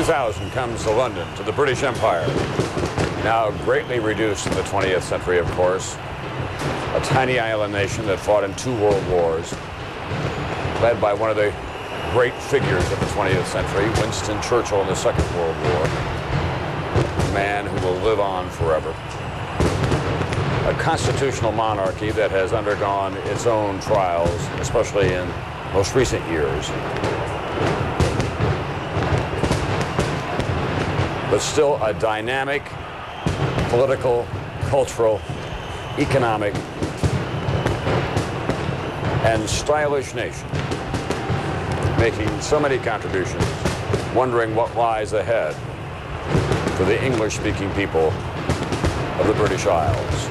2000 comes to London, to the British Empire, now greatly reduced in the 20th century, of course. A tiny island nation that fought in 2 world wars, led by one of the great figures of the 20th century, Winston Churchill in the Second World War, a man who will live on forever. A constitutional monarchy that has undergone its own trials, especially in most recent years. But still a dynamic political, cultural, economic, and stylish nation, making so many contributions, wondering what lies ahead for the English-speaking people of the British Isles.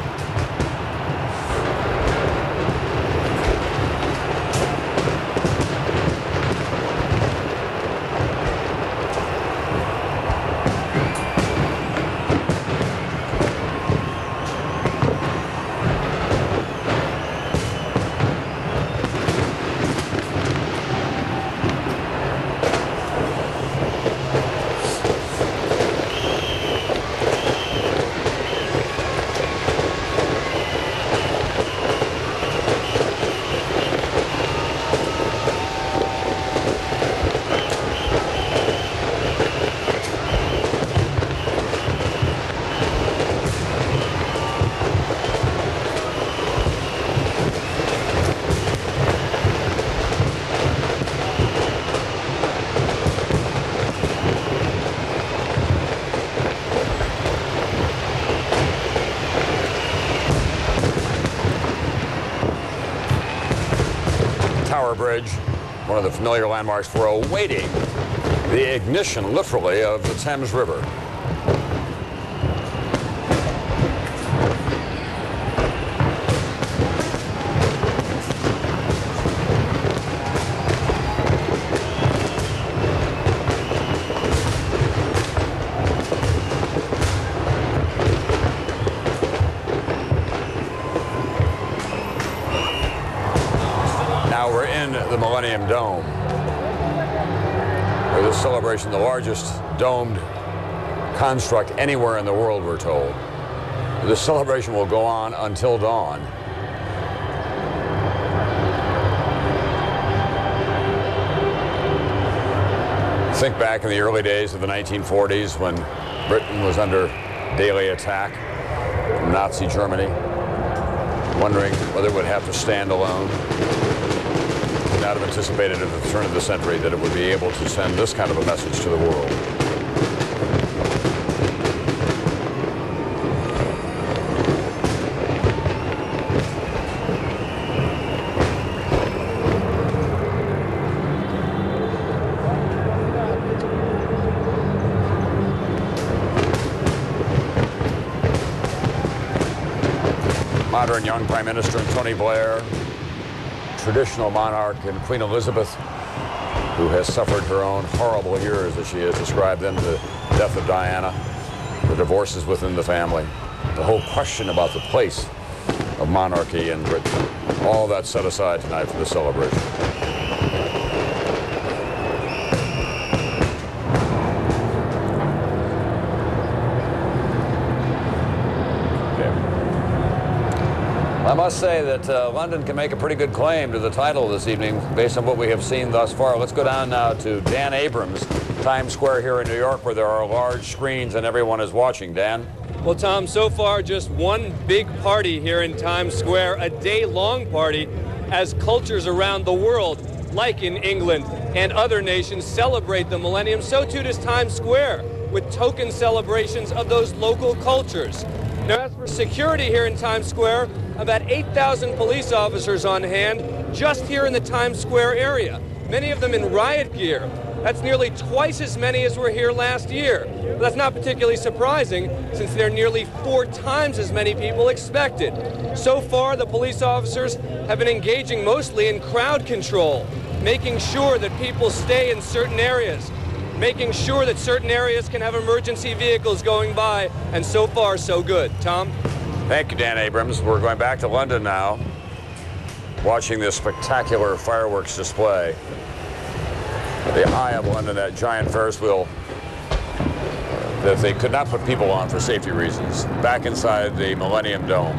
Bridge, one of the familiar landmarks for awaiting the ignition, literally, of the Thames River. The Millennium Dome, where this celebration, the largest domed construct anywhere in the world, we're told. This celebration will go on until dawn. Think back in the early days of the 1940s when Britain was under daily attack from Nazi Germany, wondering whether it would have to stand alone. Not have anticipated at the turn of the century that it would be able to send this kind of a message to the world. Modern young Prime Minister Tony Blair, traditional monarch and Queen Elizabeth, who has suffered her own horrible years, as she has described them, the death of Diana, the divorces within the family, the whole question about the place of monarchy in Britain. All that set aside tonight for the celebration. I must say that London can make a pretty good claim to the title this evening based on what we have seen thus far. Let's go down now to Dan Abrams, Times Square here in New York, where there are large screens and everyone is watching. Dan? Well, Tom, so far just one big party here in Times Square, a day-long party as cultures around the world, like in England and other nations, celebrate the Millennium. So too does Times Square, with token celebrations of those local cultures. Now, as for security here in Times Square, about 8,000 police officers on hand just here in the Times Square area, many of them in riot gear. That's nearly twice as many as were here last year. But that's not particularly surprising, since there are nearly 4 times as many people expected. So far, the police officers have been engaging mostly in crowd control, making sure that people stay in certain areas, making sure that certain areas can have emergency vehicles going by, and so far, so good. Tom? Thank you, Dan Abrams. We're going back to London now, watching this spectacular fireworks display. The Eye of London, that giant Ferris wheel that they could not put people on for safety reasons back inside the Millennium Dome.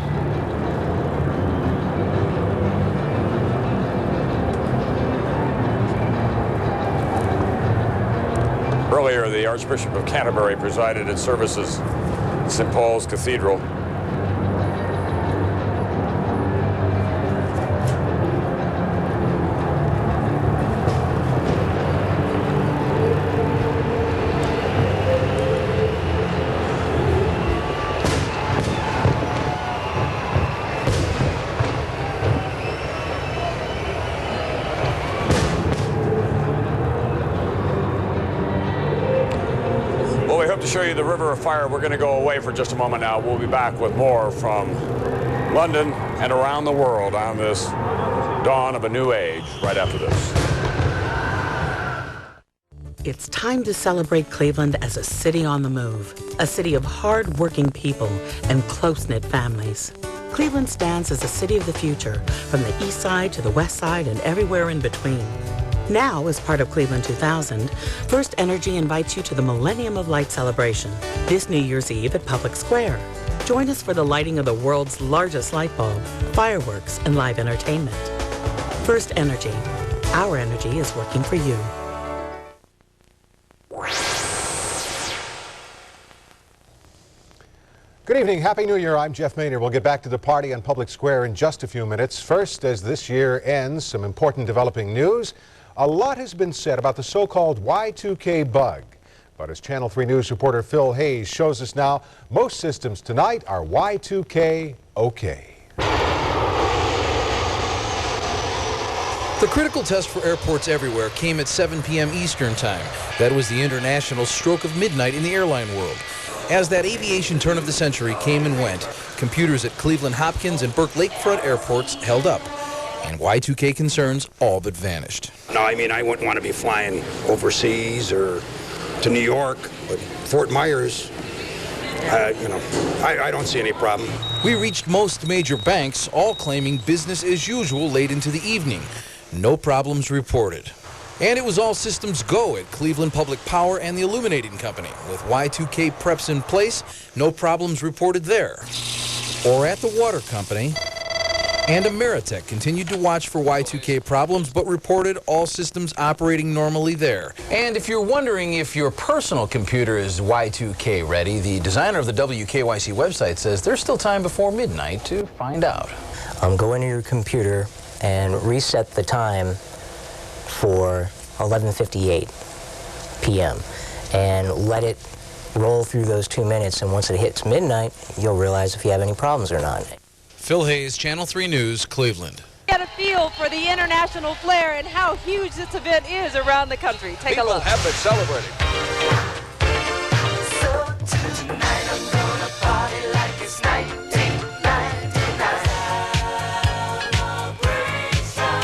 Earlier, the Archbishop of Canterbury presided at services at St. Paul's Cathedral. To show you the river of fire, we're going to go away for just a moment now. We'll be back with more from London and around the world on this dawn of a new age right after this. It's time to celebrate Cleveland as a city on the move, a city of hard-working people and close-knit families. Cleveland stands as a city of the future, from the east side to the west side and everywhere in between. Now, as part of Cleveland 2000, First Energy invites you to the Millennium of Light celebration this New Year's Eve at Public Square. Join us for the lighting of the world's largest light bulb, fireworks, and live entertainment. First Energy. Our energy is working for you. Good evening. Happy New Year. I'm Jeff Maynard. We'll get back to the party on Public Square in just a few minutes. First, as this year ends, some important developing news. A lot has been said about the so-called Y2K bug. But as Channel 3 News reporter Phil Hayes shows us now, most systems tonight are Y2K okay. The critical test for airports everywhere came at 7 p.m. Eastern Time. That was the international stroke of midnight in the airline world. As that aviation turn of the century came and went, computers at Cleveland Hopkins and Burke Lakefront airports held up. And Y2K concerns all but vanished. No, I mean, I wouldn't want to be flying overseas or to New York, but Fort Myers, I don't see any problem. We reached most major banks, all claiming business as usual late into the evening. No problems reported. And it was all systems go at Cleveland Public Power and the Illuminating Company. With Y2K preps in place, no problems reported there. Or at the Water Company. And Ameritech continued to watch for Y2K problems, but reported all systems operating normally there. And if you're wondering if your personal computer is Y2K ready, the designer of the WKYC website says there's still time before midnight to find out. Go into your computer and reset the time for 11:58 p.m. and let it roll through those 2 minutes, and once it hits midnight, you'll realize if you have any problems or not. Phil Hayes, Channel 3 News, Cleveland. Get a feel for the international flair and how huge this event is around the country. Take a look. People have been celebrating. So tonight I'm gonna party like it's 1999. Celebration.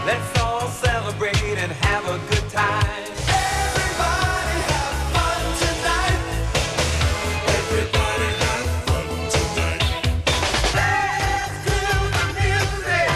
Let's all celebrate and have a good time. Everybody have fun tonight. Everybody have fun tonight. Let's do the music.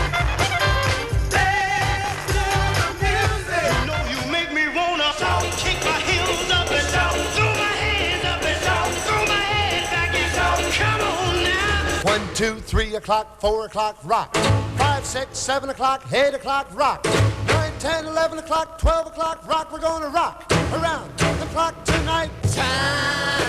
Let's do the music. You know you make me wanna kick my heels up and down, throw my hands up and down, throw my head back and down. Come on now. 1, 2, 3 o'clock, 4 o'clock, rock. 5, 6, 7 o'clock, 8 o'clock, rock. 9, 10, 11 o'clock, 12 o'clock, rock. We're gonna rock around the clock tonight. Time.